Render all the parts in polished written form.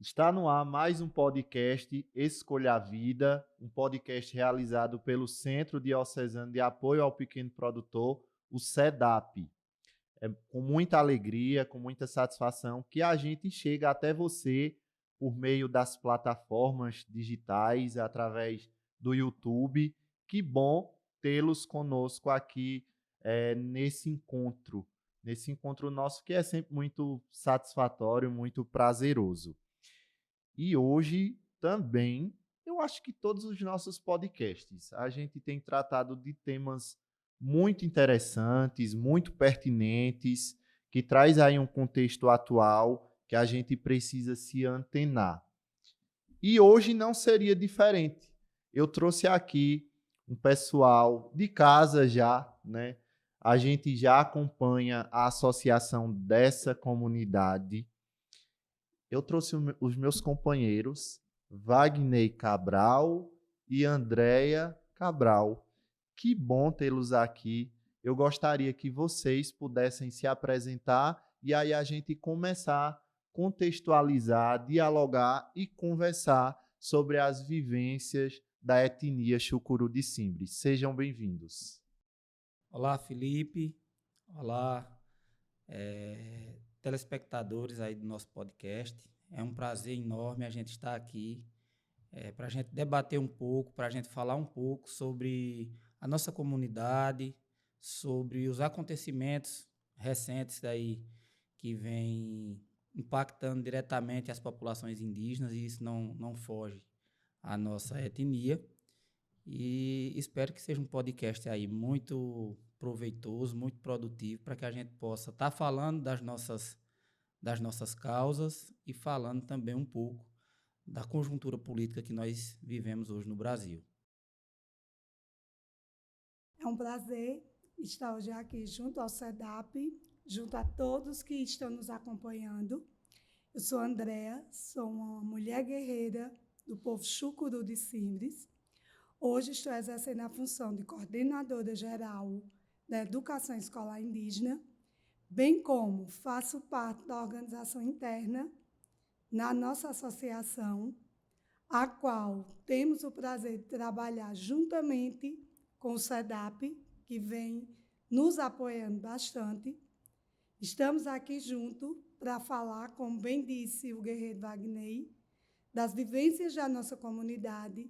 Está no ar mais um podcast Escolha a Vida, um podcast realizado pelo Centro Diocesano de Apoio ao Pequeno Produtor, o CEDAP. É com muita alegria, com muita satisfação que a gente chega até você por meio das plataformas digitais, através do YouTube. Que bom tê-los conosco aqui nesse encontro nosso que é sempre muito satisfatório, muito prazeroso. E hoje também, eu acho que todos os nossos podcasts, a gente tem tratado de temas muito interessantes, muito pertinentes, que traz aí um contexto atual que a gente precisa se antenar. E hoje não seria diferente. Eu trouxe aqui um pessoal de casa já, né? A gente já acompanha a associação dessa comunidade. Eu trouxe os meus companheiros, Wagner Cabral e Andréia Cabral. Que bom tê-los aqui. Eu gostaria que vocês pudessem se apresentar e aí a gente começar a contextualizar, dialogar e conversar sobre as vivências da etnia Chucuru de Cimbres. Sejam bem-vindos. Olá, Felipe. Olá, telespectadores aí do nosso podcast. É um prazer enorme a gente estar aqui para a gente debater um pouco, para a gente falar um pouco sobre a nossa comunidade, sobre os acontecimentos recentes daí que vêm impactando diretamente as populações indígenas, e isso não foge à nossa etnia. E espero que seja um podcast aí muito proveitoso, muito produtivo, para que a gente possa estar falando das nossas causas e falando também um pouco da conjuntura política que nós vivemos hoje no Brasil. É um prazer estar hoje aqui junto ao CEDAP, junto a todos que estão nos acompanhando. Eu sou Andréa, sou uma mulher guerreira do povo Chucuru de Cimbres. Hoje estou exercendo a função de coordenadora geral da Educação Escolar Indígena, bem como faço parte da organização interna na nossa associação, a qual temos o prazer de trabalhar juntamente com o CEDAP, que vem nos apoiando bastante. Estamos aqui juntos para falar, como bem disse o guerreiro Wagner, das vivências da nossa comunidade,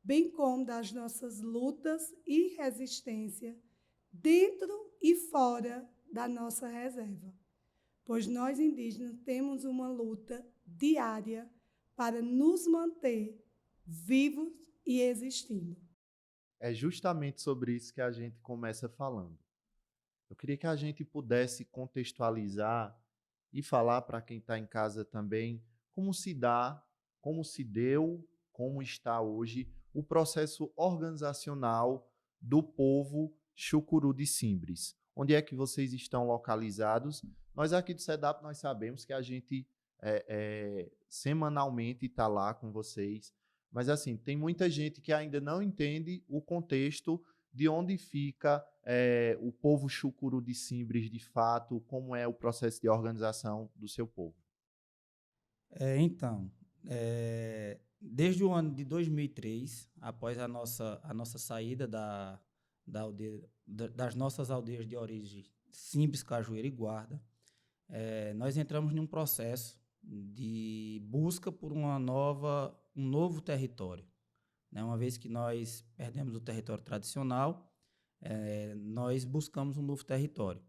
bem como das nossas lutas e resistência dentro e fora da nossa reserva. Pois nós indígenas temos uma luta diária para nos manter vivos e existindo. É justamente sobre isso que a gente começa falando. Eu queria que a gente pudesse contextualizar e falar para quem está em casa também como se dá, como se deu, como está hoje o processo organizacional do povo Chucuru de Cimbres. Onde é que vocês estão localizados? Nós aqui do SEDAP, nós sabemos que a gente semanalmente está lá com vocês, mas assim, tem muita gente que ainda não entende o contexto de onde fica o povo Chucuru de Cimbres de fato, como é o processo de organização do seu povo. Então, desde o ano de 2003, após a nossa saída das nossas aldeias de origem Cimbres, Cajueira e Guarda, nós entramos num processo de busca por um novo território, né? Uma vez que nós perdemos o território tradicional, nós buscamos um novo território.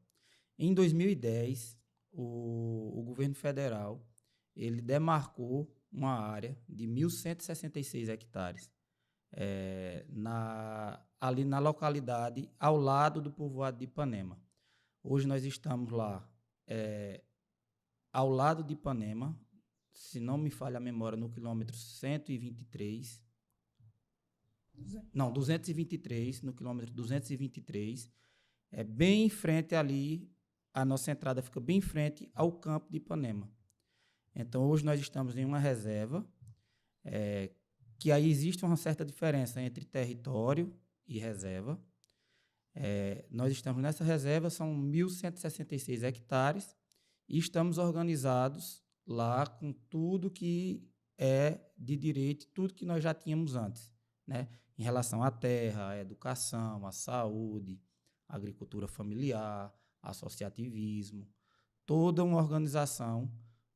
Em 2010, o governo federal ele demarcou uma área de 1.166 hectares ali na localidade ao lado do povoado de Ipanema. Hoje nós estamos lá ao lado de Ipanema, se não me falha a memória, no quilômetro 123. Não, 223, no quilômetro 223. Bem em frente ali, a nossa entrada fica bem em frente ao campo de Ipanema. Então, hoje nós estamos em uma reserva, que aí existe uma certa diferença entre território e reserva. Nós estamos nessa reserva, são 1.166 hectares, e estamos organizados lá com tudo que é de direito, tudo que nós já tínhamos antes, né? Em relação à terra, à educação, à saúde, à agricultura familiar, associativismo, toda uma organização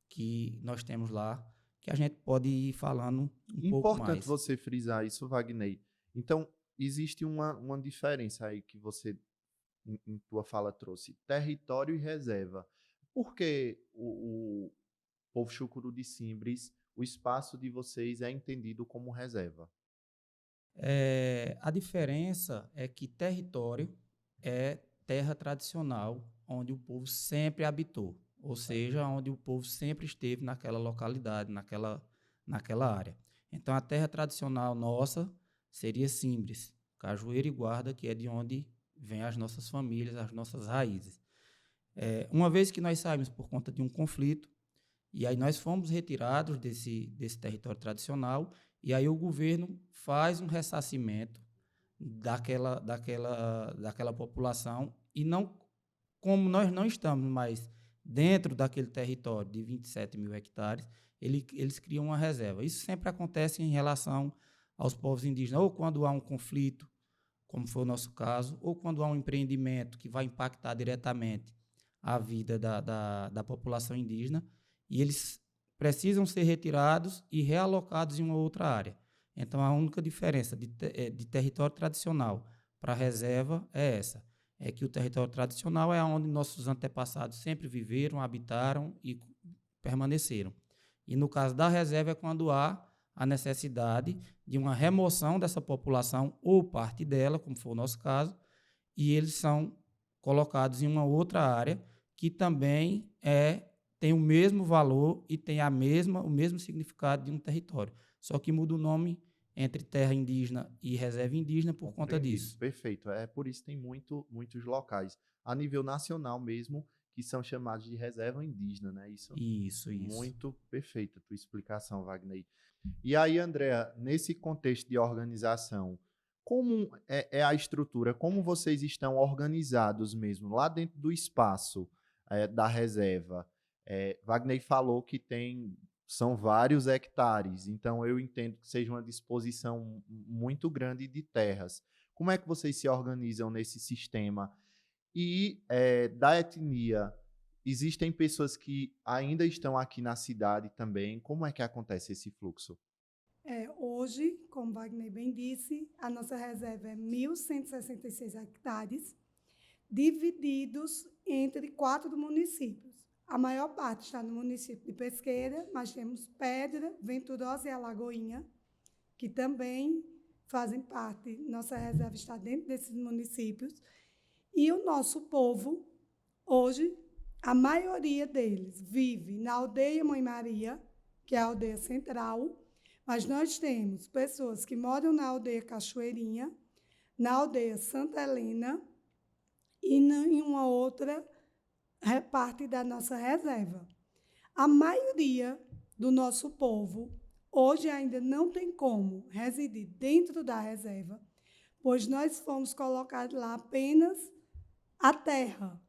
que nós temos lá, que a gente pode ir falando um pouco Importante mais. você frisar isso, Wagner. Então, existe uma diferença aí que você, em tua fala, trouxe: território e reserva. Por que o povo Chucuru de Simbres, o espaço de vocês é entendido como reserva? A diferença é que território é terra tradicional, onde o povo sempre habitou, ou seja, onde o povo sempre esteve naquela localidade, naquela área. Então, a terra tradicional nossa seria Simbres, Cajueiro e Guarda, que é de onde vêm as nossas famílias, as nossas raízes. Uma vez que nós saímos por conta de um conflito, e aí nós fomos retirados desse território tradicional, e aí o governo faz um ressarcimento daquela população, e não, como nós não estamos mais dentro daquele território de 27 mil hectares, eles criam uma reserva. Isso sempre acontece em relação aos povos indígenas, ou quando há um conflito, como foi o nosso caso, ou quando há um empreendimento que vai impactar diretamente a vida da população indígena, e eles precisam ser retirados e realocados em uma outra área. Então, a única diferença de território tradicional para reserva é essa, é que o território tradicional é onde nossos antepassados sempre viveram, habitaram e permaneceram. E no caso da reserva é quando há a necessidade de uma remoção dessa população ou parte dela, como foi o nosso caso, e eles são colocados em uma outra área que também tem o mesmo valor e tem o mesmo significado de um território. Só que muda o nome entre terra indígena e reserva indígena por conta disso. Perfeito. É por isso que tem muitos locais, a nível nacional mesmo, que são chamados de reserva indígena, né? Isso. Muito perfeita a tua explicação, Wagner. E aí, Andréa, nesse contexto de organização, como é a estrutura? Como vocês estão organizados mesmo, lá dentro do espaço da reserva? Wagner falou que são vários hectares, então eu entendo que seja uma disposição muito grande de terras. Como é que vocês se organizam nesse sistema? E da etnia, existem pessoas que ainda estão aqui na cidade também. Como é que acontece esse fluxo? Hoje, como Wagner bem disse, a nossa reserva é 1.166 hectares, divididos entre 4 municípios. A maior parte está no município de Pesqueira, mas temos Pedra, Venturosa e Alagoinha, que também fazem parte. Nossa reserva está dentro desses municípios. E o nosso povo, hoje, a maioria deles vive na aldeia Mãe Maria, que é a aldeia central, mas nós temos pessoas que moram na aldeia Cachoeirinha, na aldeia Santa Helena e em uma outra parte da nossa reserva. A maioria do nosso povo hoje ainda não tem como residir dentro da reserva, pois nós fomos colocados lá apenas a terra.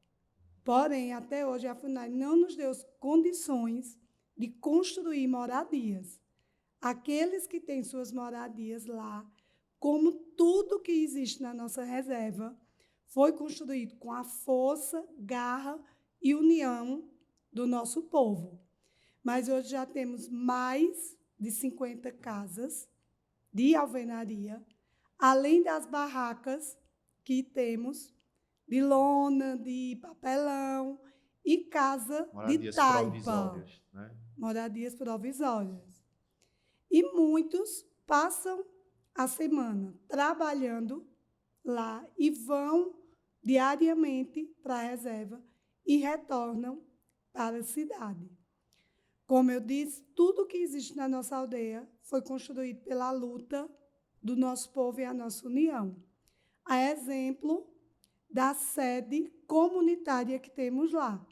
Porém, até hoje, a FUNAI não nos deu condições de construir moradias. Aqueles que têm suas moradias lá, como tudo que existe na nossa reserva, foi construído com a força, garra e união do nosso povo. Mas hoje já temos mais de 50 casas de alvenaria, além das barracas que temos de lona, de papelão e casa Moradias de taipa. provisórias, né? Moradias provisórias. E muitos passam a semana trabalhando lá e vão diariamente para a reserva e retornam para a cidade. Como eu disse, tudo que existe na nossa aldeia foi construído pela luta do nosso povo e a nossa união. A exemplo da sede comunitária que temos lá,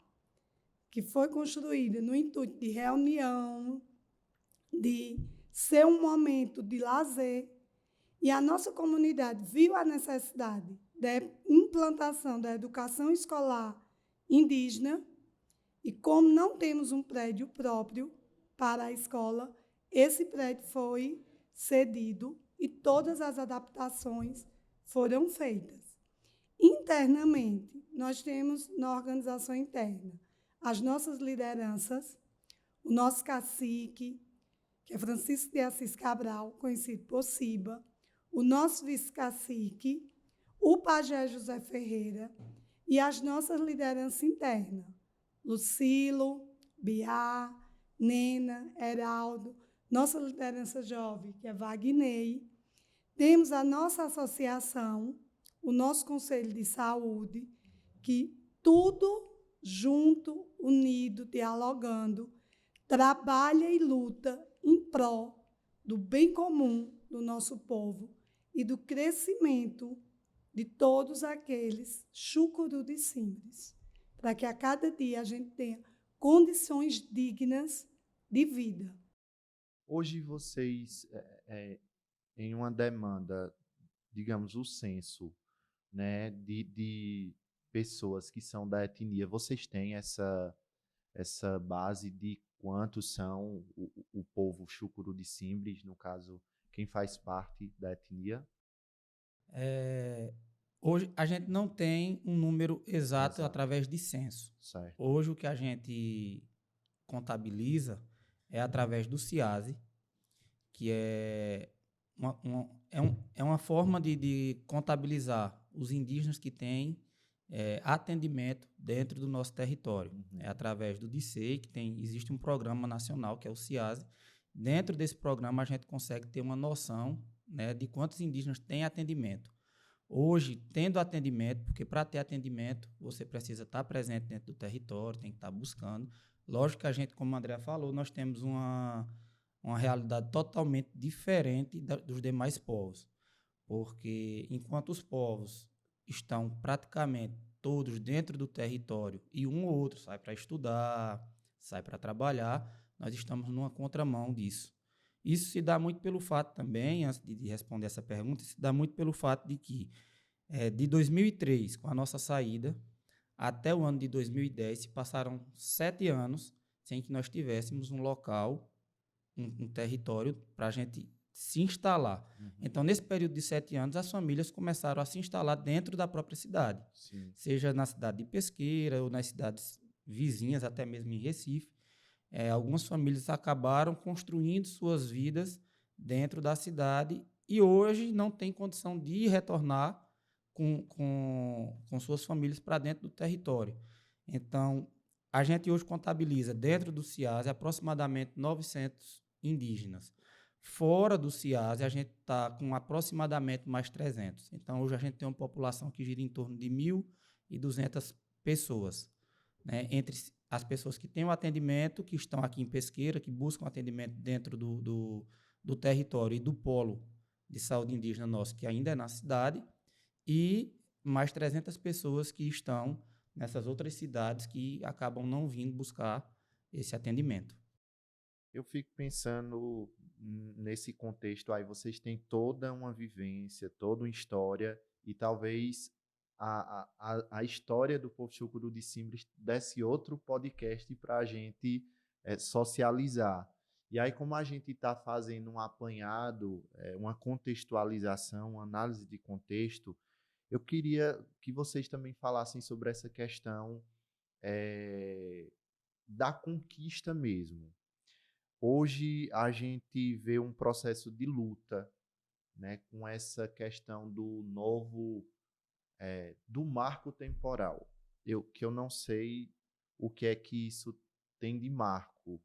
que foi construída no intuito de reunião, de ser um momento de lazer, e a nossa comunidade viu a necessidade da implantação da educação escolar indígena, E como não temos um prédio próprio para a escola, esse prédio foi cedido e todas as adaptações foram feitas. Internamente, nós temos na organização interna as nossas lideranças, o nosso cacique, que é Francisco de Assis Cabral, conhecido por Ciba, o nosso vice-cacique, o pajé José Ferreira e as nossas lideranças internas, Lucilo, Biá, Nena, Heraldo, nossa liderança jovem, que é Vagnei. Temos a nossa associação, o nosso Conselho de Saúde, que tudo junto, unido, dialogando, trabalha e luta em prol do bem comum do nosso povo e do crescimento de todos aqueles chucuru de Simples, para que a cada dia a gente tenha condições dignas de vida. Hoje vocês, em uma demanda, digamos, o censo, né, de pessoas que são da etnia, vocês têm essa base de quantos são o povo chucuru de Simples, no caso, quem faz parte da etnia? Hoje a gente não tem um número exato Exato. através de censo. Certo. Hoje o que a gente contabiliza é através do CIASE, que é uma forma de contabilizar os indígenas que têm atendimento dentro do nosso território. Uhum. É através do DICEI, existe um programa nacional, que é o CIASE. Dentro desse programa, a gente consegue ter uma noção, né, de quantos indígenas têm atendimento. Hoje, tendo atendimento, porque para ter atendimento, você precisa estar presente dentro do território, tem que estar buscando. Lógico que a gente, como a Andrea falou, nós temos uma realidade totalmente diferente dos demais povos, porque enquanto os povos estão praticamente todos dentro do território e um ou outro sai para estudar, sai para trabalhar, nós estamos numa contramão disso. Isso se dá muito pelo fato também, antes de responder essa pergunta, se dá muito pelo fato de que de 2003, com a nossa saída, até o ano de 2010, se passaram 7 anos sem que nós tivéssemos um local, um território para a gente se instalar. Uhum. Então, nesse período de 7 anos, as famílias começaram a se instalar dentro da própria cidade, Sim. seja na cidade de Pesqueira ou nas cidades vizinhas, até mesmo em Recife. Algumas famílias acabaram construindo suas vidas dentro da cidade e hoje não tem condição de retornar com suas famílias para dentro do território. Então, a gente hoje contabiliza dentro do CIASE aproximadamente 900 indígenas. Fora do CIASE, a gente está com aproximadamente mais 300. Então, hoje a gente tem uma população que gira em torno de 1.200 pessoas, né? Entre as pessoas que têm o atendimento, que estão aqui em Pesqueira, que buscam atendimento dentro do território e do polo de saúde indígena nosso, que ainda é na cidade, e mais 300 pessoas que estão nessas outras cidades que acabam não vindo buscar esse atendimento. Eu fico pensando nesse contexto aí, vocês têm toda uma vivência, toda uma história, e talvez a história do povo chucuru de Simples desse outro podcast para a gente socializar. E aí, como a gente está fazendo um apanhado, uma contextualização, uma análise de contexto, eu queria que vocês também falassem sobre essa questão da conquista mesmo. Hoje a gente vê um processo de luta, né, com essa questão do novo, do marco temporal. Que eu não sei o que é que isso tem de marco,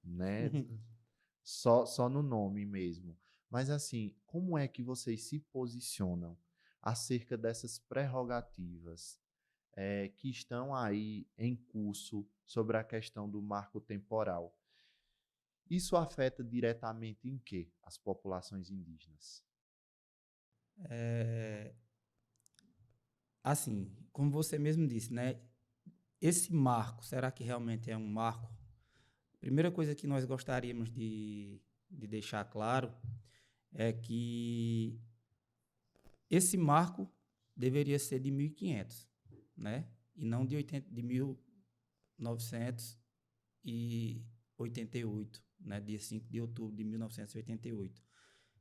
né? Só no nome mesmo. Mas assim, como é que vocês se posicionam acerca dessas prerrogativas que estão aí em curso sobre a questão do marco temporal? Isso afeta diretamente em quê? As populações indígenas? Assim, como você mesmo disse, né? Esse marco, será que realmente é um marco? Primeira coisa que nós gostaríamos de deixar claro é que esse marco deveria ser de 1.500, né? E não de 80, de 1.000, 1988, né? Dia 5 de outubro de 1988.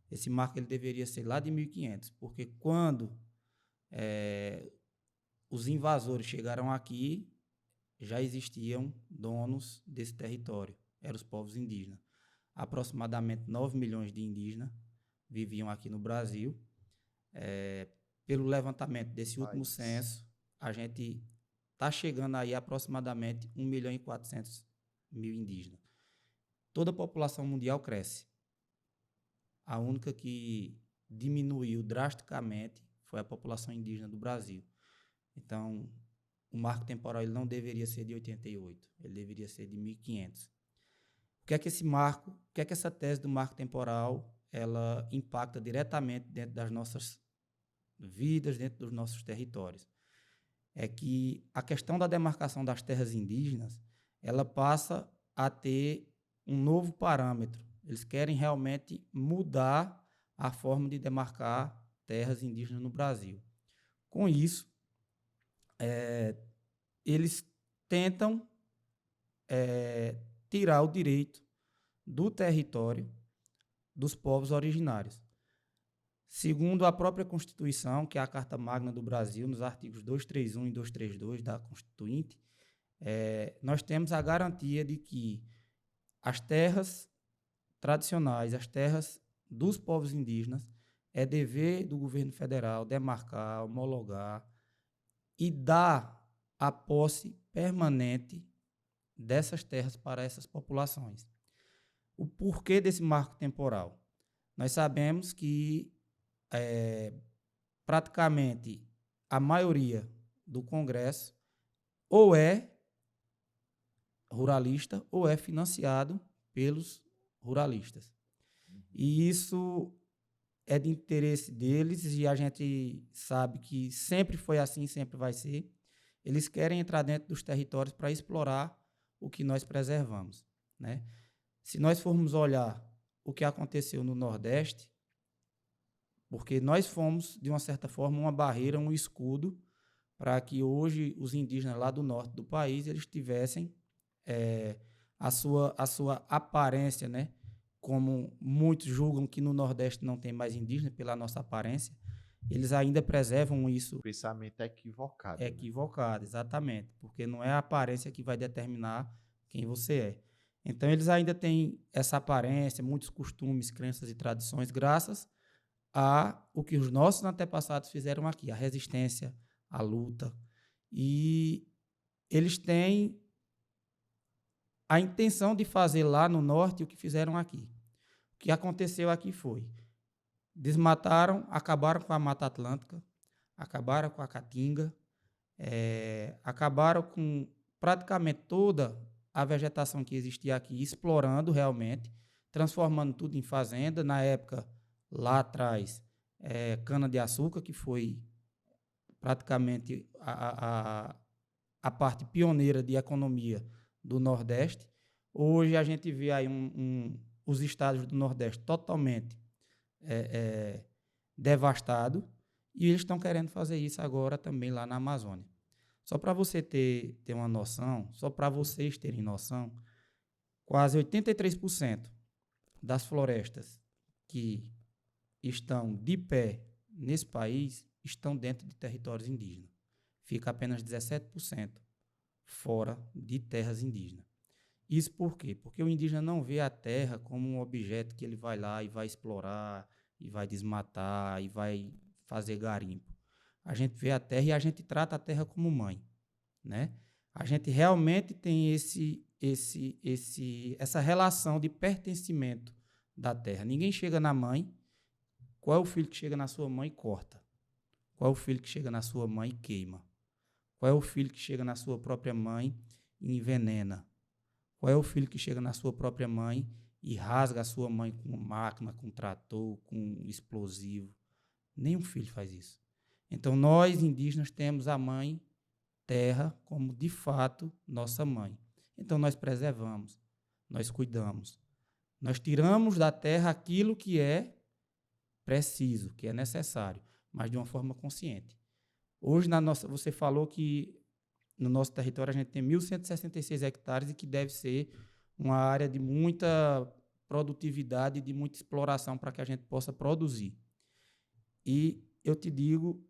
Esse marco ele deveria ser lá de 1500, porque quando os invasores chegaram aqui, já existiam donos desse território, eram os povos indígenas. Aproximadamente 9 milhões de indígenas viviam aqui no Brasil. Pelo levantamento desse último censo, a gente está chegando aí a aproximadamente 1.400.000 indígenas. Toda a população mundial cresce. A única que diminuiu drasticamente foi a população indígena do Brasil. Então, o marco temporal ele não deveria ser de 88, ele deveria ser de 1500. O que é que essa tese do marco temporal ela impacta diretamente dentro das nossas vidas, dentro dos nossos territórios? É que a questão da demarcação das terras indígenas, ela passa a ter um novo parâmetro. Eles querem realmente mudar a forma de demarcar terras indígenas no Brasil. Com isso, eles tentam tirar o direito do território dos povos originários. Segundo a própria Constituição, que é a Carta Magna do Brasil, nos artigos 231 e 232 da Constituinte, nós temos a garantia de que as terras tradicionais, as terras dos povos indígenas, é dever do governo federal demarcar, homologar e dar a posse permanente dessas terras para essas populações. O porquê desse marco temporal? Nós sabemos que praticamente a maioria do Congresso ou é ruralista ou é financiado pelos ruralistas. E isso é de interesse deles e a gente sabe que sempre foi assim, sempre vai ser. Eles querem entrar dentro dos territórios para explorar o que nós preservamos, né? Se nós formos olhar o que aconteceu no Nordeste, porque nós fomos, de uma certa forma, uma barreira, um escudo, para que hoje os indígenas lá do norte do país eles tivessem a sua aparência, né? Como muitos julgam que no Nordeste não tem mais indígena pela nossa aparência, eles ainda preservam isso. O pensamento é equivocado. É equivocado, exatamente, porque não é a aparência que vai determinar quem você é. Então, eles ainda têm essa aparência, muitos costumes, crenças e tradições, graças a o que os nossos antepassados fizeram aqui, a resistência, a luta. E eles têm a intenção de fazer lá no norte o que fizeram aqui. O que aconteceu aqui foi, desmataram, acabaram com a Mata Atlântica, acabaram com a Caatinga, acabaram com praticamente toda a vegetação que existia aqui, explorando realmente, transformando tudo em fazenda. Na época, lá atrás, cana-de-açúcar, que foi praticamente a parte pioneira de economia do Nordeste. Hoje a gente vê aí os estados do Nordeste totalmente devastados, e eles estão querendo fazer isso agora também lá na Amazônia. Só para você ter uma noção, só para vocês terem noção, quase 83% das florestas que estão de pé nesse país estão dentro de territórios indígenas. Fica apenas 17% fora de terras indígenas. Isso por quê? Porque o indígena não vê a terra como um objeto que ele vai lá e vai explorar, e vai desmatar, e vai fazer garimpo. A gente vê a terra e a gente trata a terra como mãe, né? A gente realmente tem essa relação de pertencimento da terra. Ninguém chega na mãe. Qual é o filho que chega na sua mãe e corta? Qual é o filho que chega na sua mãe e queima? Qual é o filho que chega na sua própria mãe e envenena? Qual é o filho que chega na sua própria mãe e rasga a sua mãe com máquina, com trator, com explosivo? Nenhum filho faz isso. Então, nós, indígenas, temos a mãe terra como, de fato, nossa mãe. Então, nós preservamos, nós cuidamos. Nós tiramos da terra aquilo que é preciso, que é necessário, mas de uma forma consciente. Hoje, você falou que no nosso território, a gente tem 1.166 hectares e que deve ser uma área de muita produtividade e de muita exploração para que a gente possa produzir. E eu te digo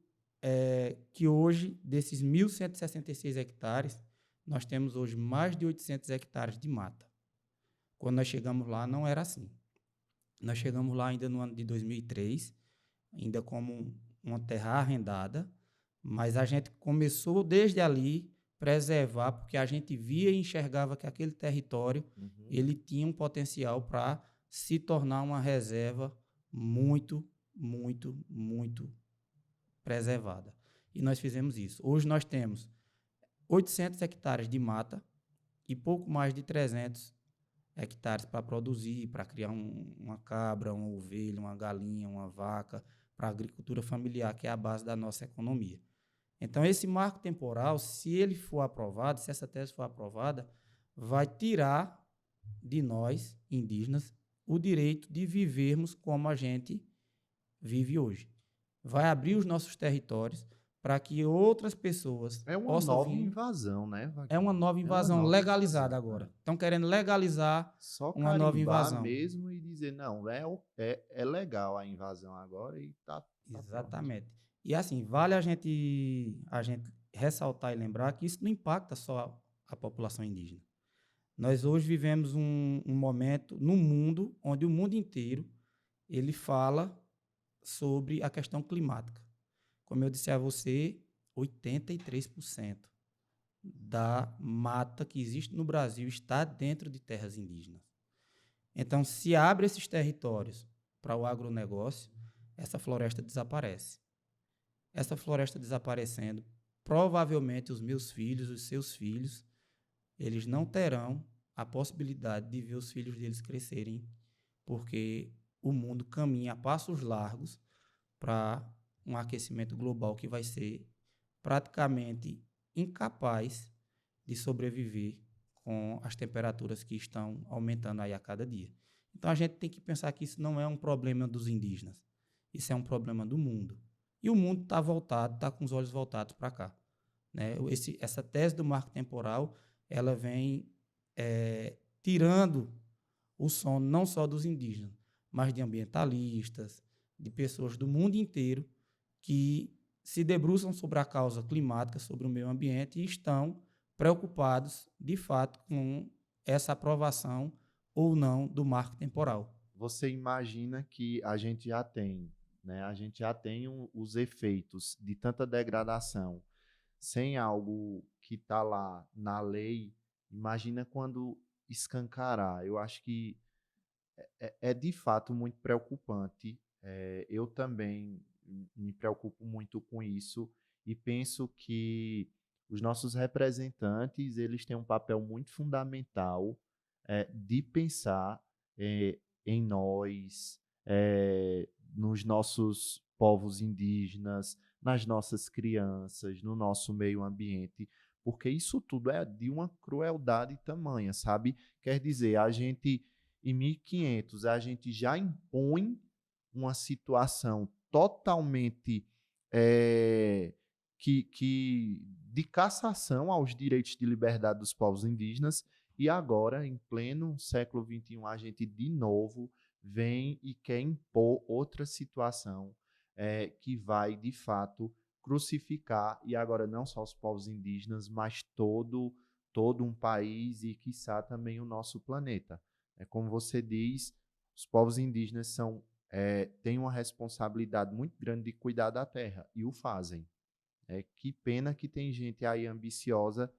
que hoje, desses 1.166 hectares, nós temos hoje mais de 800 hectares de mata. Quando nós chegamos lá, não era assim. Nós chegamos lá ainda no ano de 2003, ainda como uma terra arrendada, mas a gente começou desde ali preservar, porque a gente via e enxergava que aquele território ele tinha um potencial para se tornar uma reserva muito, muito, muito preservada. E nós fizemos isso. Hoje nós temos 800 hectares de mata e pouco mais de 300 hectares para produzir, para criar uma cabra, uma ovelha, uma galinha, uma vaca, para a agricultura familiar, que é a base da nossa economia. Então, esse marco temporal, se ele for aprovado, se essa tese for aprovada, vai tirar de nós, indígenas, o direito de vivermos como a gente vive hoje. Vai abrir os nossos territórios para que outras pessoas É uma possam nova vir. invasão, né, Wagner? É uma nova invasão nova legalizada invasão, agora. né? Estão querendo legalizar Só uma nova carimbar invasão. mesmo e dizer, não, é legal a invasão agora e tá pronto. Exatamente. E assim, vale a gente ressaltar e lembrar que isso não impacta só a população indígena. Nós hoje vivemos um momento no mundo onde o mundo inteiro ele fala sobre a questão climática. Como eu disse a você, 83% da mata que existe no Brasil está dentro de terras indígenas. Então, se abre esses territórios para o agronegócio, essa floresta desaparece. Essa floresta desaparecendo, provavelmente os meus filhos, os seus filhos, eles não terão a possibilidade de ver os filhos deles crescerem, porque o mundo caminha a passos largos para um aquecimento global que vai ser praticamente incapaz de sobreviver com as temperaturas que estão aumentando aí a cada dia. Então a gente tem que pensar que isso não é um problema dos indígenas, isso é um problema do mundo. E o mundo está voltado, está com os olhos voltados para cá. Né? Essa tese do marco temporal, ela vem tirando o sono não só dos indígenas, mas de ambientalistas, de pessoas do mundo inteiro que se debruçam sobre a causa climática, sobre o meio ambiente e estão preocupados, de fato, com essa aprovação ou não do marco temporal. Você imagina que a gente já tem, né? A gente já tem os efeitos de tanta degradação sem algo que está lá na lei. Imagina quando escancarar. Eu acho que é de fato muito preocupante. Eu também me preocupo muito com isso e penso que os nossos representantes eles têm um papel muito fundamental de pensar em nós, nos nossos povos indígenas, nas nossas crianças, no nosso meio ambiente, porque isso tudo é de uma crueldade tamanha, sabe? Quer dizer, a gente em 1500 a gente já impõe uma situação totalmente de cassação aos direitos de liberdade dos povos indígenas, e agora, em pleno século XXI, a gente de novo vem e quer impor outra situação que vai, de fato, crucificar, e agora não só os povos indígenas, mas todo um país e, quiçá, também o nosso planeta. Como você diz, os povos indígenas têm uma responsabilidade muito grande de cuidar da terra, e o fazem. Que pena que tem gente aí ambiciosa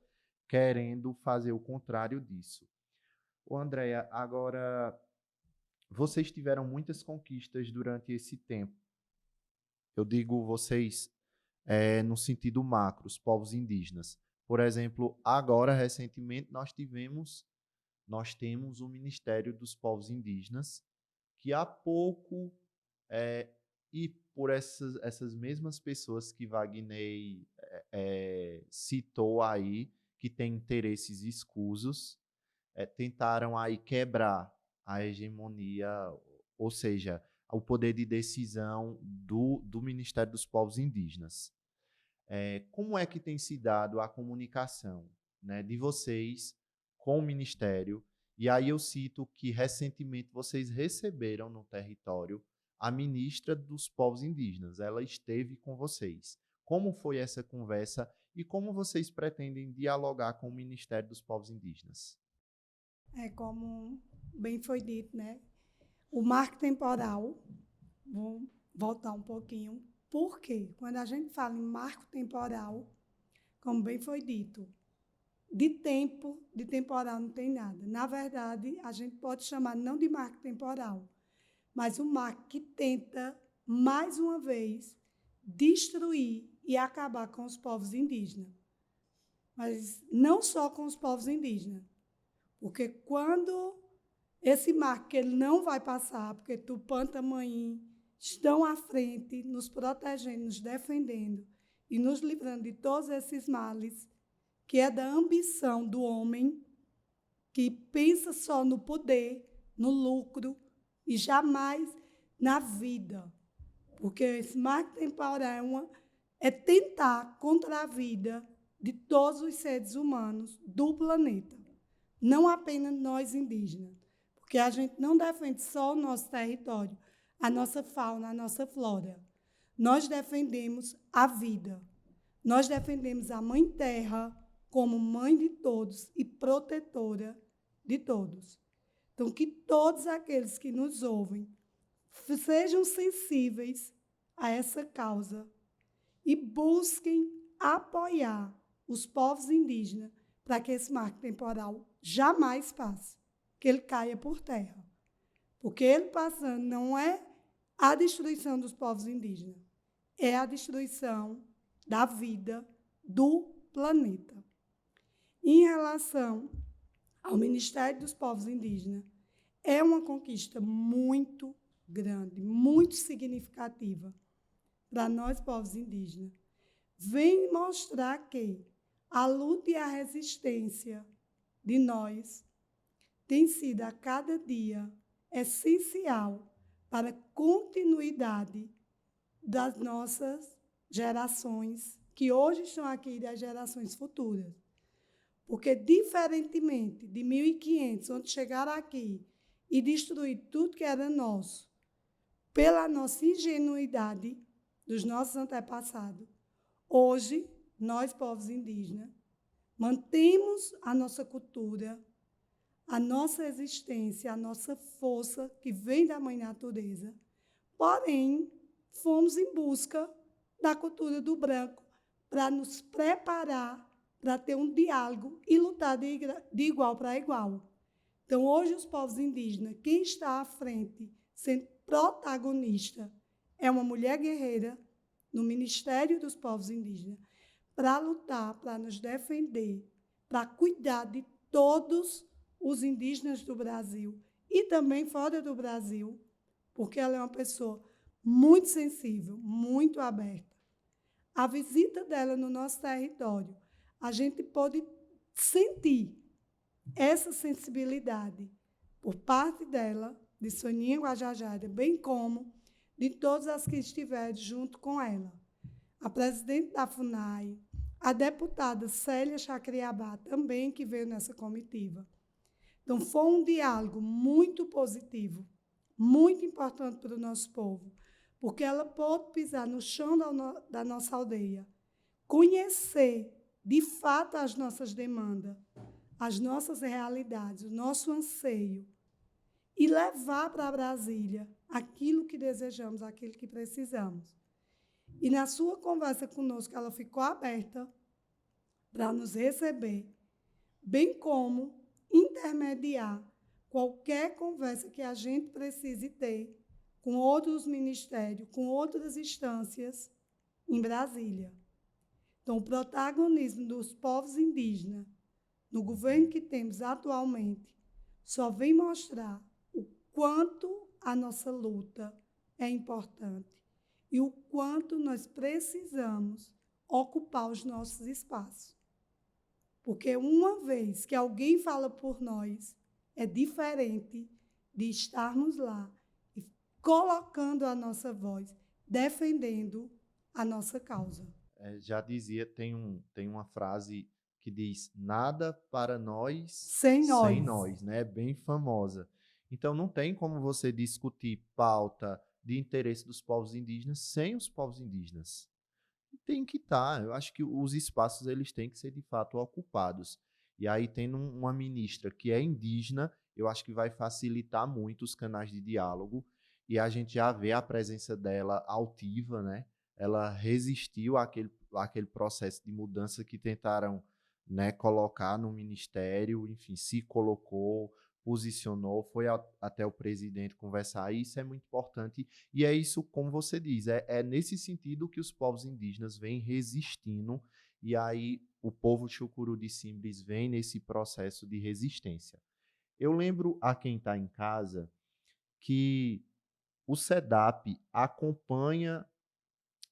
querendo fazer o contrário disso. Ô, Andréia, agora, vocês tiveram muitas conquistas durante esse tempo. Eu digo vocês no sentido macro, os povos indígenas. Por exemplo, agora, recentemente, nós temos o Ministério dos Povos Indígenas, que há pouco, e por essas mesmas pessoas que Wagner citou aí, que têm interesses escusos, tentaram aí quebrar a hegemonia, ou seja, o poder de decisão do Ministério dos Povos Indígenas. Como é que tem se dado a comunicação, né, de vocês com o Ministério? E aí eu cito que recentemente vocês receberam no território a ministra dos povos indígenas. Ela esteve com vocês. Como foi essa conversa e como vocês pretendem dialogar com o Ministério dos Povos Indígenas? Como bem foi dito, né? O marco temporal, vou voltar um pouquinho. Por quê? Quando a gente fala em marco temporal, como bem foi dito, de tempo, de temporal não tem nada. Na verdade, a gente pode chamar não de marco temporal, mas um marco que tenta, mais uma vez, destruir e acabar com os povos indígenas. Mas não só com os povos indígenas, porque quando esse marco ele não vai passar, porque Tupã, Tamanhin estão à frente, nos protegendo, nos defendendo e nos livrando de todos esses males, que é da ambição do homem, que pensa só no poder, no lucro e jamais na vida. Porque esse marco temporal é tentar contra a vida de todos os seres humanos do planeta, não apenas nós indígenas, porque a gente não defende só o nosso território, a nossa fauna, a nossa flora. Nós defendemos a vida. Nós defendemos a Mãe Terra como mãe de todos e protetora de todos. Então, que todos aqueles que nos ouvem sejam sensíveis a essa causa e busquem apoiar os povos indígenas para que esse marco temporal jamais passe, que ele caia por terra. Porque ele passando não é a destruição dos povos indígenas, é a destruição da vida do planeta. Em relação ao Ministério dos Povos Indígenas, é uma conquista muito grande, muito significativa para nós, povos indígenas. Vem mostrar que a luta e a resistência de nós tem sido, a cada dia, essencial para a continuidade das nossas gerações, que hoje estão aqui, e das gerações futuras. Porque, diferentemente de 1500, onde chegaram aqui e destruíram tudo que era nosso, pela nossa ingenuidade dos nossos antepassados, hoje, nós, povos indígenas, mantemos a nossa cultura, a nossa existência, a nossa força, que vem da Mãe Natureza, porém, fomos em busca da cultura do branco para nos preparar para ter um diálogo e lutar de igual para igual. Então, hoje, os povos indígenas, quem está à frente, sendo protagonista, é uma mulher guerreira no Ministério dos Povos Indígenas, para lutar, para nos defender, para cuidar de todos os indígenas do Brasil e também fora do Brasil, porque ela é uma pessoa muito sensível, muito aberta. A visita dela no nosso território, a gente pode sentir essa sensibilidade por parte dela, de Soninha Guajajara, bem como de todas as que estiverem junto com ela. A presidente da FUNAI, a deputada Célia Chacriabá, também, que veio nessa comitiva. Então, foi um diálogo muito positivo, muito importante para o nosso povo, porque ela pôde pisar no chão da nossa aldeia, conhecer, de fato, as nossas demandas, as nossas realidades, o nosso anseio, e levar para Brasília aquilo que desejamos, aquilo que precisamos. E, na sua conversa conosco, ela ficou aberta para nos receber, bem como intermediar qualquer conversa que a gente precise ter com outros ministérios, com outras instâncias em Brasília. Então, o protagonismo dos povos indígenas no governo que temos atualmente só vem mostrar o quanto a nossa luta é importante e o quanto nós precisamos ocupar os nossos espaços. Porque uma vez que alguém fala por nós, é diferente de estarmos lá e colocando a nossa voz, defendendo a nossa causa. já dizia, tem uma frase que diz: nada para nós Sem sem nós. nós, né? Bem famosa. Então, não tem como você discutir pauta de interesse dos povos indígenas sem os povos indígenas. Tem que estar. Eu acho que os espaços eles têm que ser de fato ocupados. E aí, tendo uma ministra que é indígena, eu acho que vai facilitar muito os canais de diálogo. E a gente já vê a presença dela altiva, né? Ela resistiu àquele processo de mudança que tentaram, né, colocar no ministério, enfim, se colocou, posicionou, foi até o presidente conversar. E isso é muito importante. E é isso, como você diz, é nesse sentido que os povos indígenas vêm resistindo, e aí o povo Chucuru de Simbres vem nesse processo de resistência. Eu lembro a quem está em casa que o SEDAP acompanha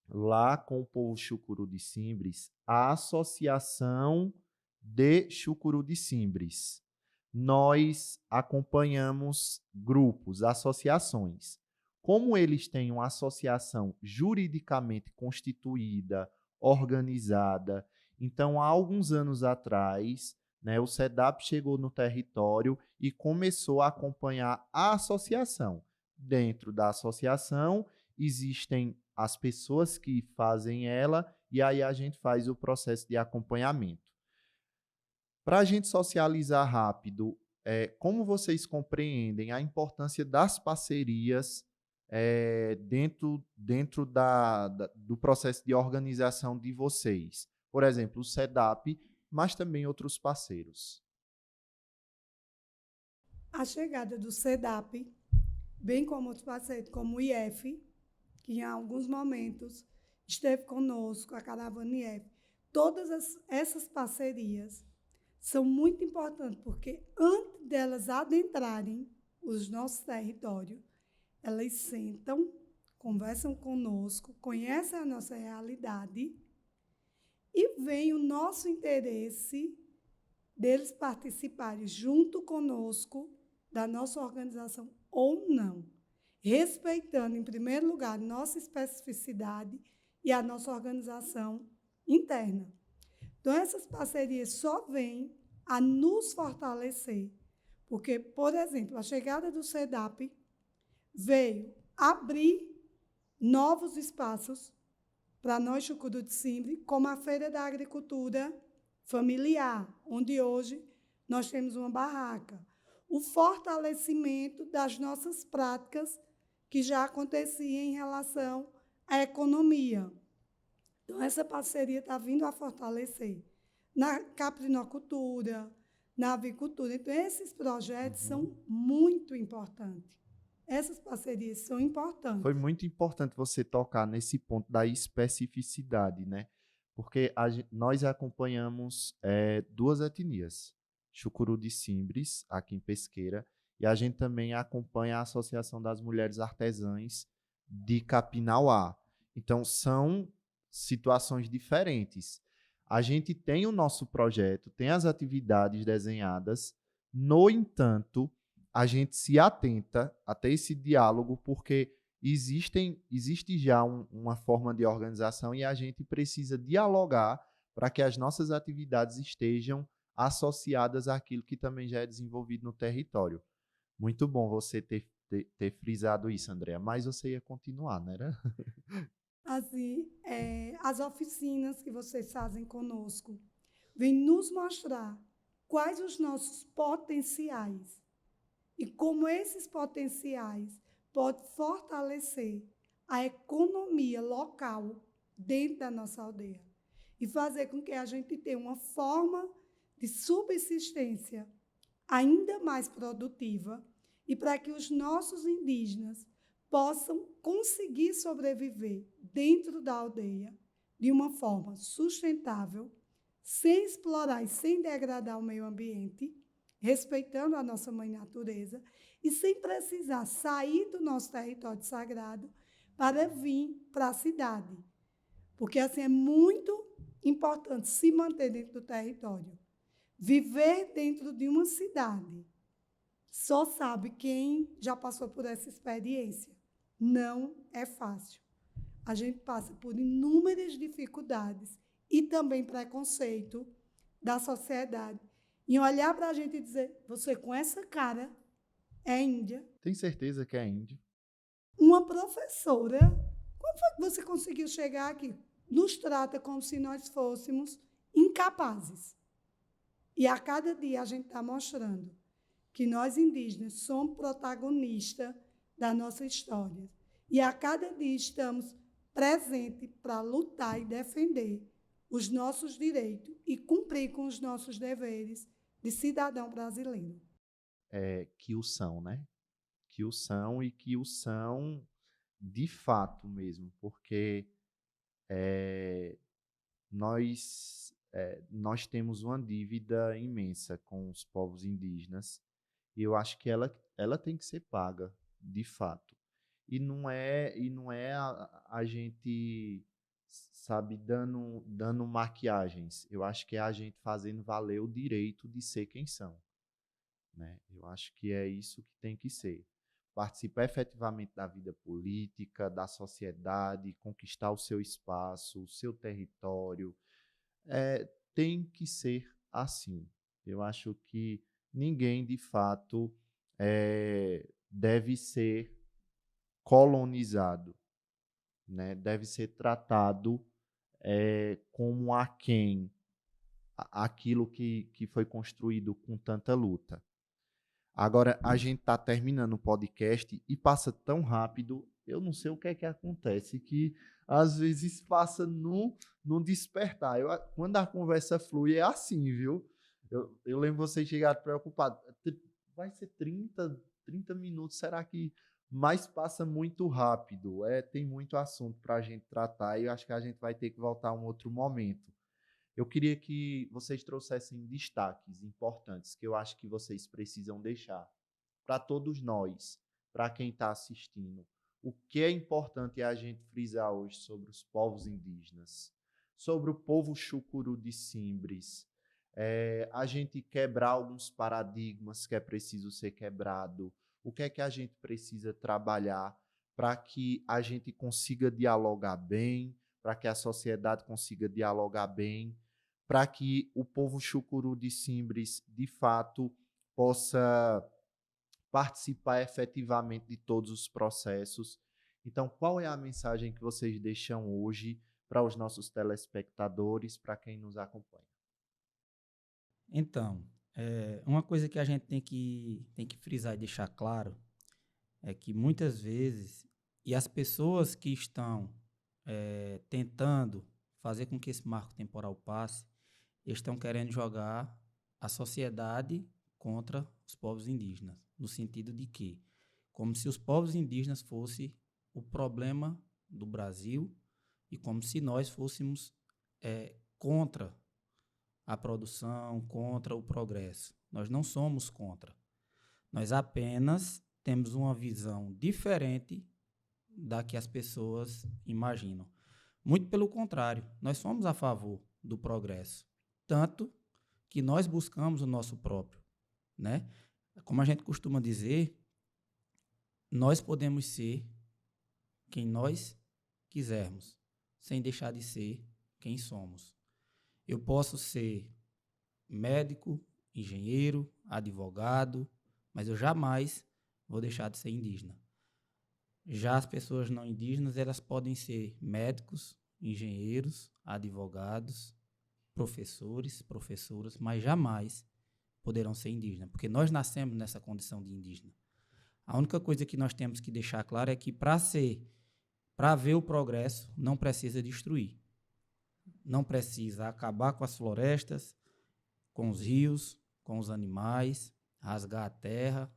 lá com o povo Chucuru de Simbres a Associação de Chucuru de Simbres. Nós acompanhamos grupos, associações. Como eles têm uma associação juridicamente constituída, organizada, então, há alguns anos atrás, né, o SEDAP chegou no território e começou a acompanhar a associação. Dentro da associação, existem as pessoas que fazem ela, e aí a gente faz o processo de acompanhamento. Para a gente socializar rápido, como vocês compreendem a importância das parcerias dentro do processo de organização de vocês? Por exemplo, o SEDAP, mas também outros parceiros. A chegada do SEDAP, bem como outros parceiros, como o IF, que em alguns momentos esteve conosco, a Caravana IF, todas essas parcerias são muito importantes, porque antes delas adentrarem os nossos territórios, elas sentam, conversam conosco, conhecem a nossa realidade e vem o nosso interesse deles participarem junto conosco da nossa organização ou não, respeitando, em primeiro lugar, nossa especificidade e a nossa organização interna. Então, essas parcerias só vêm a nos fortalecer, porque, por exemplo, a chegada do SEDAP veio abrir novos espaços para nós, Chucuru de Simbre, como a Feira da Agricultura Familiar, onde hoje nós temos uma barraca. O fortalecimento das nossas práticas que já acontecia em relação à economia. Então, essa parceria está vindo a fortalecer na caprinocultura, na avicultura. Então, esses projetos são muito importantes. Essas parcerias são importantes. Foi muito importante você tocar nesse ponto da especificidade, né? Porque nós acompanhamos duas etnias, Chucuru de Simbres, aqui em Pesqueira, e a gente também acompanha a Associação das Mulheres Artesãs de Capinauá. Então, são situações diferentes. A gente tem o nosso projeto, tem as atividades desenhadas, no entanto, a gente se atenta a ter esse diálogo, porque existe já uma forma de organização e a gente precisa dialogar para que as nossas atividades estejam associadas àquilo que também já é desenvolvido no território. Muito bom você ter frisado isso, Andréa, mas você ia continuar, não era? Assim, as oficinas que vocês fazem conosco vêm nos mostrar quais os nossos potenciais e como esses potenciais podem fortalecer a economia local dentro da nossa aldeia e fazer com que a gente tenha uma forma de subsistência ainda mais produtiva e para que os nossos indígenas possam conseguir sobreviver dentro da aldeia de uma forma sustentável, sem explorar e sem degradar o meio ambiente, respeitando a nossa mãe natureza e sem precisar sair do nosso território sagrado para vir para a cidade. Porque assim é muito importante se manter dentro do território. Viver dentro de uma cidade só sabe quem já passou por essa experiência. Não é fácil. a gente passa por inúmeras dificuldades e também preconceito da sociedade em olhar para a gente e dizer, você com essa cara é índia. Tem certeza que é índio? Uma professora, como foi que você conseguiu chegar aqui? Nos trata como se nós fôssemos incapazes. E a cada dia a gente está mostrando que nós indígenas somos protagonistas da nossa história. E a cada dia estamos presentes para lutar e defender os nossos direitos e cumprir com os nossos deveres de cidadão brasileiro. Que o são, né? Que o são e que o são de fato mesmo, porque nós temos uma dívida imensa com os povos indígenas e eu acho que ela tem que ser paga, de fato. E não é a gente, sabe, dando maquiagens. Eu acho que é a gente fazendo valer o direito de ser quem são, né? Eu acho que é isso que tem que ser. Participar efetivamente da vida política, da sociedade, conquistar o seu espaço, o seu território. Tem que ser assim. Eu acho que ninguém, de fato, deve ser colonizado, né? Deve ser tratado como aquém aquilo que foi construído com tanta luta. Agora, a gente está terminando o podcast e passa tão rápido, eu não sei o que é que acontece, que às vezes passa num despertar. Quando a conversa flui, é assim, viu? Eu lembro vocês chegaram preocupados. Vai ser 30 minutos, será que mais passa muito rápido? Tem muito assunto para a gente tratar e eu acho que a gente vai ter que voltar a um outro momento. Eu queria que vocês trouxessem destaques importantes que eu acho que vocês precisam deixar para todos nós, para quem está assistindo. O que é importante a gente frisar hoje sobre os povos indígenas, sobre o povo chucuru de Simbres, a gente quebrar alguns paradigmas que é preciso ser quebrado, o que é que a gente precisa trabalhar para que a gente consiga dialogar bem, para que a sociedade consiga dialogar bem, para que o povo chucuru de Simbres, de fato, possa participar efetivamente de todos os processos. Então, qual é a mensagem que vocês deixam hoje para os nossos telespectadores, para quem nos acompanha? Então, uma coisa que a gente tem que frisar e deixar claro é que muitas vezes, e as pessoas que estão tentando fazer com que esse marco temporal passe, estão querendo jogar a sociedade contra os povos indígenas, no sentido de que, como se os povos indígenas fossem o problema do Brasil e como se nós fôssemos contra a produção, contra o progresso. Nós não somos contra. Nós apenas temos uma visão diferente da que as pessoas imaginam. Muito pelo contrário, nós somos a favor do progresso. Tanto que nós buscamos o nosso próprio, né? Como a gente costuma dizer, nós podemos ser quem nós quisermos, sem deixar de ser quem somos. Eu posso ser médico, engenheiro, advogado, mas eu jamais vou deixar de ser indígena. Já as pessoas não indígenas, elas podem ser médicos, engenheiros, advogados, professores, professoras, mas jamais poderão ser indígenas, porque nós nascemos nessa condição de indígena. A única coisa que nós temos que deixar claro é que para ver o progresso, não precisa destruir. Não precisa acabar com as florestas, com os rios, com os animais, rasgar a terra,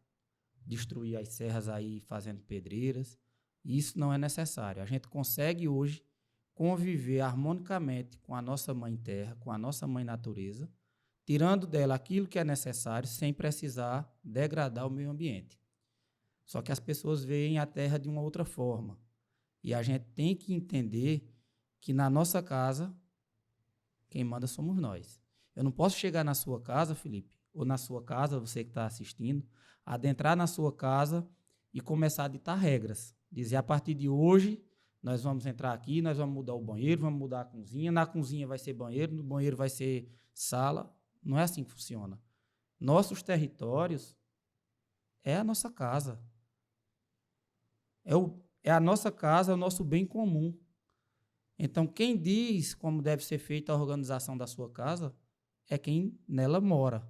destruir as serras aí fazendo pedreiras. Isso não é necessário. A gente consegue hoje conviver harmonicamente com a nossa mãe terra, com a nossa mãe natureza, tirando dela aquilo que é necessário sem precisar degradar o meio ambiente. Só que as pessoas veem a terra de uma outra forma. E a gente tem que entender que na nossa casa, quem manda somos nós. Eu não posso chegar na sua casa, Felipe, ou na sua casa, você que está assistindo, adentrar na sua casa e começar a ditar regras. Dizer, a partir de hoje, Nós vamos entrar aqui, nós vamos mudar o banheiro, vamos mudar a cozinha, na cozinha vai ser banheiro, no banheiro vai ser sala. Não é assim que funciona. Nossos territórios é a nossa casa. É a nossa casa, é o nosso bem comum. Então, quem diz como deve ser feita a organização da sua casa é quem nela mora.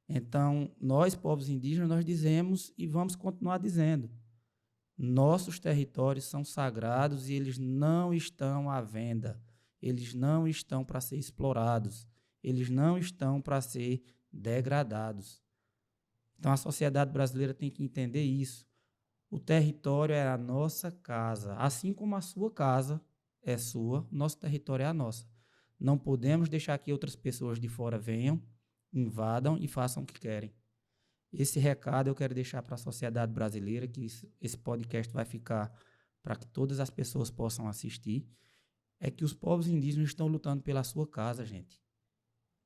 Então, nós, povos indígenas, nós dizemos e vamos continuar dizendo: nossos territórios são sagrados e eles não estão à venda. Eles não estão para ser explorados. Eles não estão para ser degradados. Então, a sociedade brasileira tem que entender isso. O território é a nossa casa. Assim como a sua casa é sua, nosso território é a nossa. Não podemos deixar que outras pessoas de fora venham, invadam e façam o que querem. Esse recado eu quero deixar para a sociedade brasileira, que esse podcast vai ficar para que todas as pessoas possam assistir, é que os povos indígenas estão lutando pela sua casa, gente.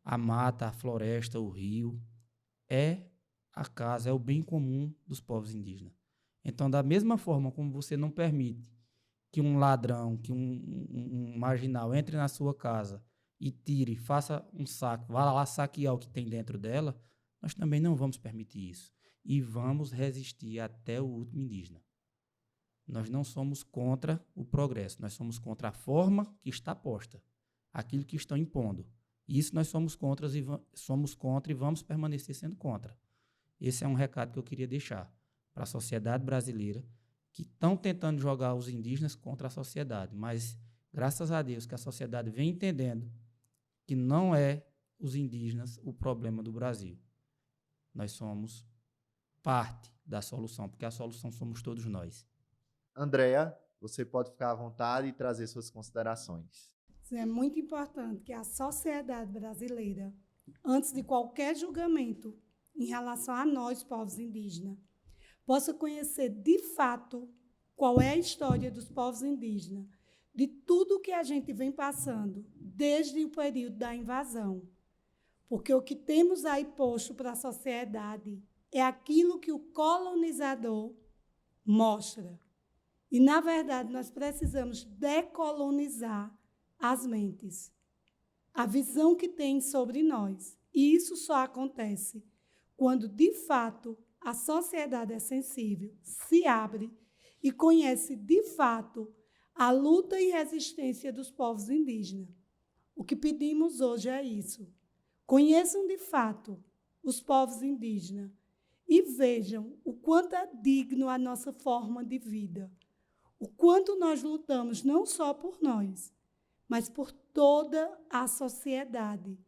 A mata, a floresta, o rio, é a casa, é o bem comum dos povos indígenas. Então, da mesma forma como você não permite que um ladrão, que um marginal entre na sua casa e tire, faça um saque, vá lá saquear o que tem dentro dela, nós também não vamos permitir isso. E vamos resistir até o último indígena. Nós não somos contra o progresso, nós somos contra a forma que está posta, aquilo que estão impondo. Isso nós somos contra e vamos permanecer sendo contra. Esse é um recado que eu queria deixar para a sociedade brasileira, que estão tentando jogar os indígenas contra a sociedade, mas graças a Deus que a sociedade vem entendendo que não é os indígenas o problema do Brasil. Nós somos parte da solução, porque a solução somos todos nós. Andréa, você pode ficar à vontade e trazer suas considerações. É muito importante que a sociedade brasileira, antes de qualquer julgamento em relação a nós, povos indígenas, possa conhecer de fato qual é a história dos povos indígenas, de tudo que a gente vem passando desde o período da invasão. Porque o que temos aí posto para a sociedade é aquilo que o colonizador mostra. E, na verdade, nós precisamos decolonizar as mentes, a visão que tem sobre nós. E isso só acontece quando, de fato, a sociedade é sensível, se abre e conhece, de fato, a luta e resistência dos povos indígenas. O que pedimos hoje é isso. Conheçam, de fato, os povos indígenas e vejam o quanto é digno a nossa forma de vida, o quanto nós lutamos não só por nós, mas por toda a sociedade,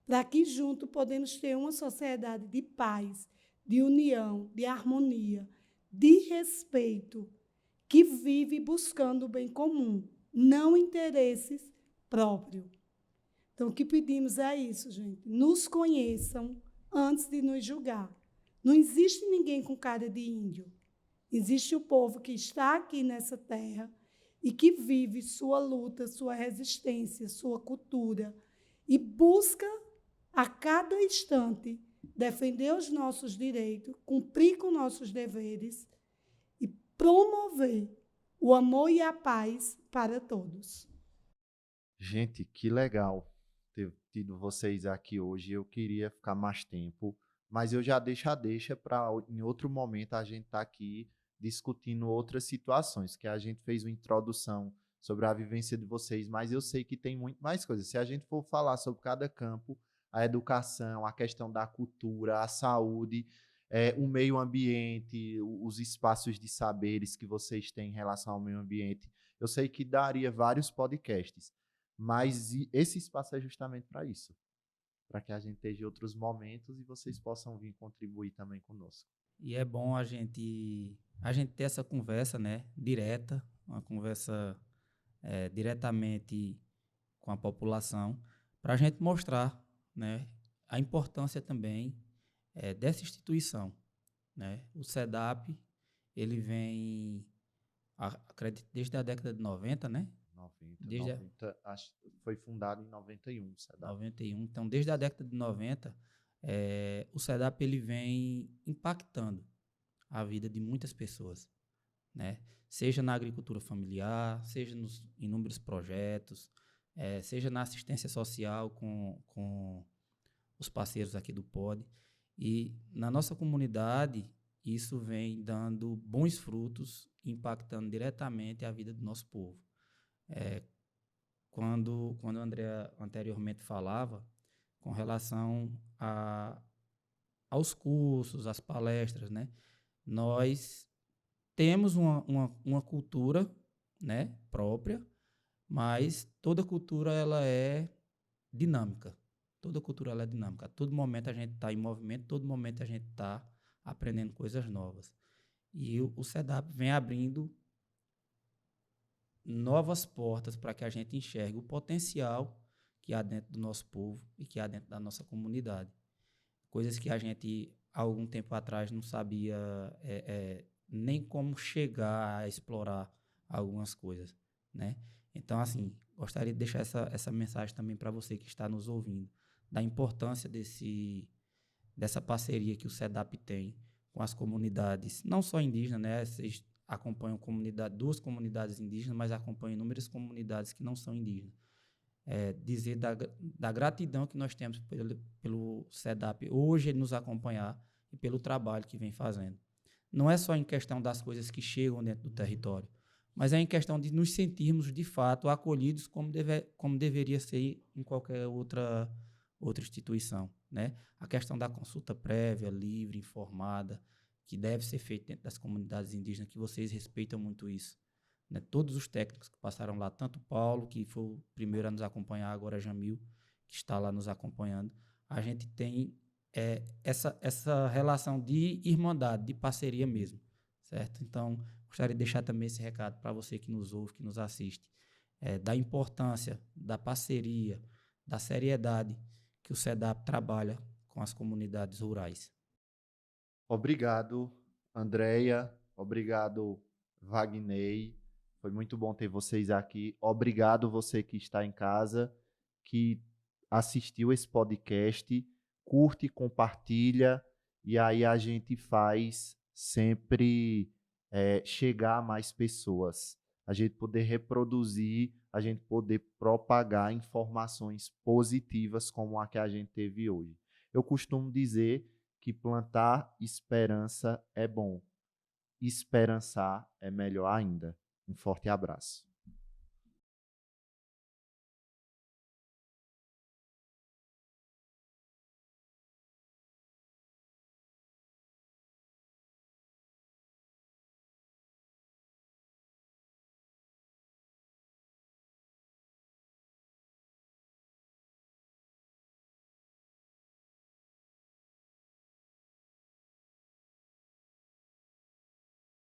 para que juntos podemos ter uma sociedade de paz, de união, de harmonia, de respeito, que vive buscando o bem comum, não interesses próprios. Então, o que pedimos é isso, gente. Nos conheçam antes de nos julgar. Não existe ninguém com cara de índio. Existe o povo que está aqui nessa terra e que vive sua luta, sua resistência, sua cultura e busca a cada instante defender os nossos direitos, cumprir com nossos deveres e promover o amor e a paz para todos. Gente, que legal ter tido vocês aqui hoje. Eu queria ficar mais tempo, mas eu já deixa para em outro momento a gente estar aqui discutindo outras situações, que a gente fez uma introdução sobre a vivência de vocês, mas eu sei que tem muito mais coisas. Se a gente for falar sobre cada campo, a educação, a questão da cultura, a saúde, o meio ambiente, os espaços de saberes que vocês têm em relação ao meio ambiente, eu sei que daria vários podcasts, mas esse espaço é justamente para isso, para que a gente esteja outros momentos e vocês possam vir contribuir também conosco. E é bom a gente ter essa conversa, né, direta, uma conversa diretamente com a população, para a gente mostrar, né, a importância também dessa instituição, né? O SEDAP, ele vem, acredito, desde a década de 90, né? 90, acho, foi fundado em 91, o SEDAP. 91. Então, desde a década de 90, o SEDAP ele vem impactando a vida de muitas pessoas, né? Seja na agricultura familiar, seja nos inúmeros projetos, seja na assistência social com os parceiros aqui do POD. E na nossa comunidade, isso vem dando bons frutos, impactando diretamente a vida do nosso povo. Quando a Andrea anteriormente falava com relação aos cursos, às palestras, né? Nós temos uma cultura, né, própria, mas toda cultura ela é dinâmica. Toda cultura ela é dinâmica. A todo momento a gente está em movimento, todo momento a gente está aprendendo coisas novas. E o SEDAP vem abrindo novas portas para que a gente enxergue o potencial que há dentro do nosso povo e que há dentro da nossa comunidade. Coisas que a gente, há algum tempo atrás, não sabia nem como chegar a explorar algumas coisas, né? Então, assim, gostaria de deixar essa mensagem também para você que está nos ouvindo, da importância dessa parceria que o SEDAP tem com as comunidades, não só indígenas, né? Vocês acompanham duas comunidades indígenas, mas acompanham inúmeras comunidades que não são indígenas. Dizer da gratidão que nós temos pelo SEDAP hoje ele nos acompanhar e pelo trabalho que vem fazendo. Não é só em questão das coisas que chegam dentro do território, mas é em questão de nos sentirmos, de fato, acolhidos como deveria ser em qualquer outra instituição, né? A questão da consulta prévia, livre, informada, que deve ser feita dentro das comunidades indígenas, que vocês respeitam muito isso, né? Todos os técnicos que passaram lá, tanto Paulo, que foi o primeiro a nos acompanhar, agora Jamil, que está lá nos acompanhando, a gente tem essa relação de irmandade, de parceria mesmo, certo? Então, gostaria de deixar também esse recado para você que nos ouve, que nos assiste, da importância da parceria, da seriedade que o SEDAP trabalha com as comunidades rurais. Obrigado, Andréia. Obrigado, Wagner. Foi muito bom ter vocês aqui. Obrigado você que está em casa, que assistiu esse podcast. Curte, compartilha, e aí a gente faz sempre chegar a mais pessoas. A gente poder reproduzir, a gente poder propagar informações positivas como a que a gente teve hoje. Eu costumo dizer que plantar esperança é bom. Esperançar é melhor ainda. Um forte abraço.